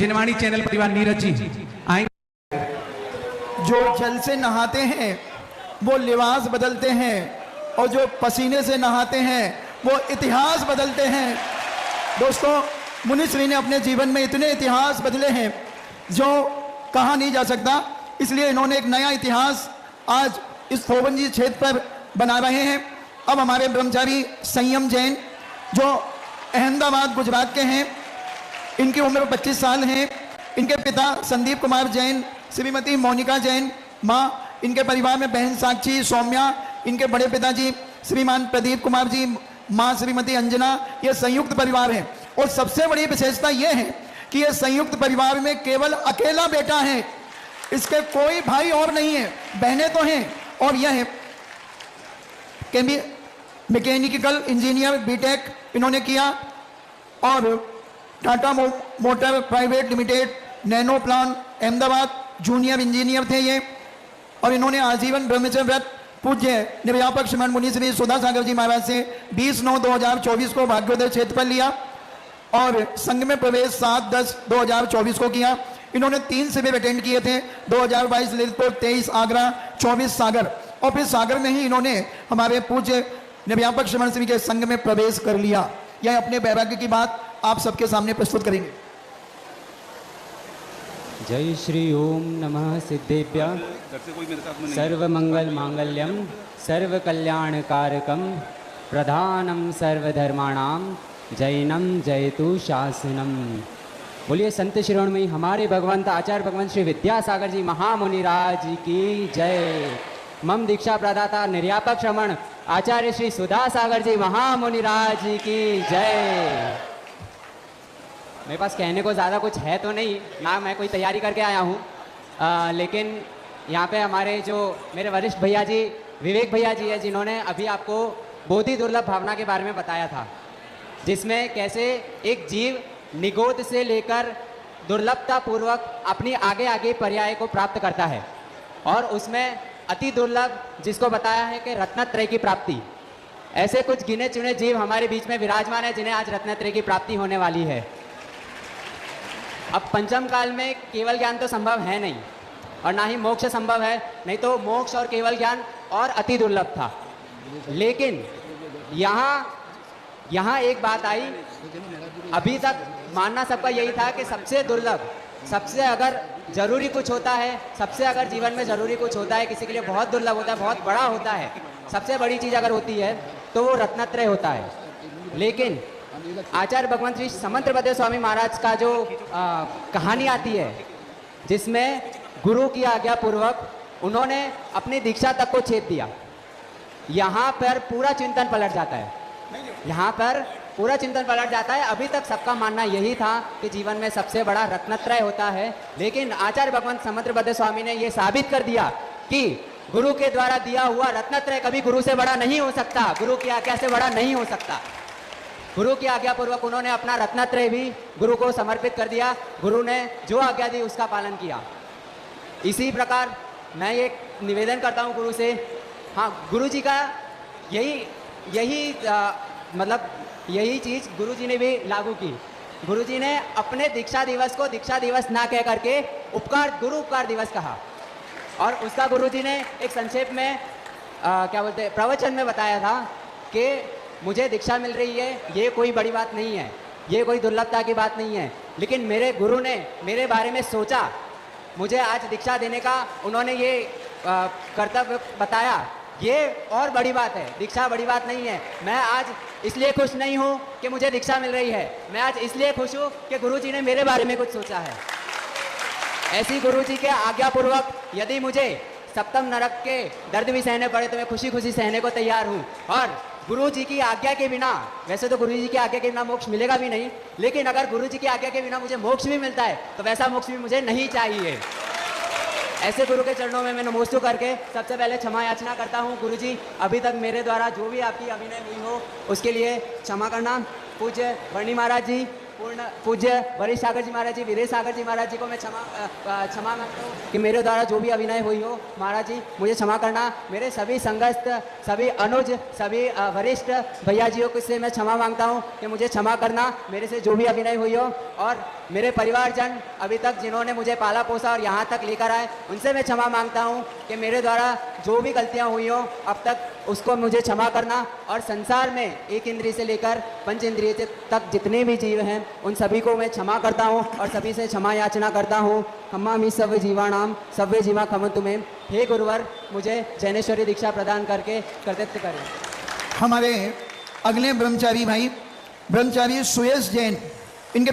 जिनवाणी channel परिवार नीरज जी आएंगे। जो जल से नहाते हैं वो लिबास बदलते हैं और जो पसीने से नहाते हैं वो इतिहास बदलते हैं। दोस्तों, मुनिश्री ने अपने जीवन में इतने इतिहास बदले हैं जो कहा नहीं जा सकता, इसलिए इन्होंने एक नया इतिहास आज इस फोबंजी क्षेत्र पर बना रहे हैं। अब हमारे ब्रह्मचारी संयम जैन जो अहमदाबाद गुजरात के हैं, इनकी उम्र 25 साल है। इनके पिता संदीप कुमार जैन, श्रीमती मोनिका जैन, माँ इनके परिवार में बहन साक्षी, सौम्या, इनके बड़े पिताजी श्रीमान प्रदीप कुमार जी, माँ श्रीमती अंजना। ये संयुक्त परिवार है और सबसे बड़ी विशेषता ये है कि ये संयुक्त परिवार में केवल अकेला बेटा है, इसके कोई भाई और नहीं है, बहनें तो हैं। और यह है मैकेनिकल इंजीनियर बीटेक इन्होंने किया और Tata motor private limited, nano plan Ahmedabad junior engineer थे ये। और इन्होंने आजीवन ब्रह्मचर्य व्रत पूज्य निर्व्यापक श्रीमान मुनि श्री सुधा सागर जी महाराज से 20/9/2024 को भाग्योदय क्षेत्र पर लिया और संघ में प्रवेश 7/10/2024 को किया। इन्होंने 3 शिविर अटेंड किए थे, 2022 ललितपुर, 23 आगरा, 24 सागर, और फिर सागर में ही इन्होंने हमारे पूज्य निर्व्यापक श्रीमान श्री के संघ में प्रवेश कर लिया। यह अपने वैराग्य की बात आप सबके सामने प्रस्तुत करेंगे। जय श्री ओम नमः सिद्धेभ्य सर्वमंगल मांगल्यम सर्वकल्याणकारकम प्रधानम सर्वधर्माणाम जैनम जयतु शासनम। बोलिए संत शिरोमणि हमारे भगवंत आचार्य भगवंत श्री विद्यासागर जी महामुनिराज की जय। मम दीक्षा प्रदाता निर्व्यापक श्रमण आचार्य श्री सुधा सागर जी महामुनिराज की जय। मेरे पास कहने को ज़्यादा कुछ है तो नहीं ना, मैं कोई तैयारी करके आया हूँ, लेकिन यहाँ पे हमारे जो मेरे वरिष्ठ भैया जी विवेक भैया जी है, जिन्होंने अभी आपको बहुत ही दुर्लभ भावना के बारे में बताया था, जिसमें कैसे एक जीव निगोद से लेकर दुर्लभता पूर्वक अपनी आगे आगे पर्याय को प्राप्त करता है, और उसमें अति दुर्लभ जिसको बताया है कि रत्नत्रय की प्राप्ति। ऐसे कुछ गिने चुने जीव हमारे बीच में विराजमान है जिन्हें आज रत्नत्रय की प्राप्ति होने वाली है। अब पंचम काल में केवल ज्ञान तो संभव है नहीं और ना ही मोक्ष संभव है, नहीं तो मोक्ष और केवल ज्ञान और अति दुर्लभ था। लेकिन यहाँ एक बात आई, अभी तक मानना सबका यही था कि सबसे दुर्लभ, सबसे अगर जरूरी कुछ होता है, सबसे अगर जीवन में जरूरी कुछ होता है, किसी के लिए बहुत दुर्लभ होता है, बहुत बड़ा होता है, सबसे बड़ी चीज़ अगर होती है तो वो रत्नत्रय होता है। लेकिन आचार्य भगवंत श्री समंतभद्र स्वामी महाराज का जो कहानी आती है, जिसमें गुरु की आज्ञा पूर्वक उन्होंने अपनी दीक्षा तक को छेद दिया, यहाँ पर पूरा चिंतन पलट जाता है। यहाँ पर पूरा चिंतन पलट जाता है। अभी तक सबका मानना यही था कि जीवन में सबसे बड़ा रत्नत्रय होता है, लेकिन आचार्य भगवंत समंतभद्र स्वामी ने यह साबित कर दिया कि गुरु के द्वारा दिया हुआ रत्नत्रय कभी गुरु से बड़ा नहीं हो सकता, गुरु की आज्ञा से बड़ा नहीं हो सकता। गुरु की आज्ञा पूर्वक उन्होंने अपना रत्नत्रय भी गुरु को समर्पित कर दिया। गुरु ने जो आज्ञा दी उसका पालन किया। इसी प्रकार मैं ये निवेदन करता हूँ गुरु से, हाँ, गुरु जी का यही चीज़ गुरु जी ने भी लागू की। गुरु जी ने अपने दीक्षा दिवस को दीक्षा दिवस ना कह करके गुरु उपकार दिवस कहा, और उसका गुरु जी ने एक संक्षेप में प्रवचन में बताया था कि मुझे दीक्षा मिल रही है, ये कोई बड़ी बात नहीं है, ये कोई दुर्लभता की बात नहीं है, लेकिन मेरे गुरु ने मेरे बारे में सोचा, मुझे आज दीक्षा देने का उन्होंने ये कर्तव्य बताया, ये और बड़ी बात है, दीक्षा बड़ी बात नहीं है। मैं आज इसलिए खुश नहीं हूँ कि मुझे दीक्षा मिल रही है, मैं आज इसलिए खुश हूँ कि गुरु जी ने मेरे बारे में कुछ सोचा है। ऐसी गुरु जी के आज्ञापूर्वक यदि मुझे सप्तम नरक के दर्द भी सहने पड़े तो मैं खुशी खुशी सहने को तैयार हूँ। और गुरु जी की आज्ञा के बिना, वैसे तो गुरु जी की आज्ञा के बिना मोक्ष मिलेगा भी नहीं, लेकिन अगर गुरु जी की आज्ञा के बिना मुझे मोक्ष भी मिलता है तो वैसा मोक्ष भी मुझे नहीं चाहिए। ऐसे गुरु के चरणों में मैं नमोस्तु करके सबसे पहले क्षमा याचना करता हूँ। गुरु जी, अभी तक मेरे द्वारा जो भी आपकी अभिनय हुई हो उसके लिए क्षमा करना। पूज्य वर्णी महाराज जी, पूर्ण पूज्य वरिष्ठ सागर जी महाराज जी, वीरेश सागर जी महाराज जी को मैं क्षमा मांगता हूँ कि मेरे द्वारा जो भी अभिनय हुई हो, महाराज जी मुझे क्षमा करना। मेरे सभी संगस्त, सभी अनुज, सभी वरिष्ठ भैया जियों को से मैं क्षमा मांगता हूँ कि मुझे क्षमा करना, मेरे से जो भी अभिनय हुई हो। और मेरे परिवारजन अभी तक जिन्होंने मुझे पाला पोसा और यहाँ तक लेकर आए, उनसे मैं क्षमा मांगता हूँ कि मेरे द्वारा जो भी गलतियाँ हुई हो अब तक, उसको मुझे क्षमा करना। और संसार में एक इंद्रिय से लेकर पंच इंद्रिय तक जितने भी जीव हैं, उन सभी को मैं क्षमा करता हूँ और सभी से क्षमा याचना करता हूँ। हमामि सर्व जीवाणाम सर्वे जीवा खमन्तु मे। हे गुरुवर, मुझे जैनेश्वरी दीक्षा प्रदान करके कृतज्ञ करें। हमारे अगले ब्रह्मचारी भाई, ब्रह्मचारी सुयश जैन, इनके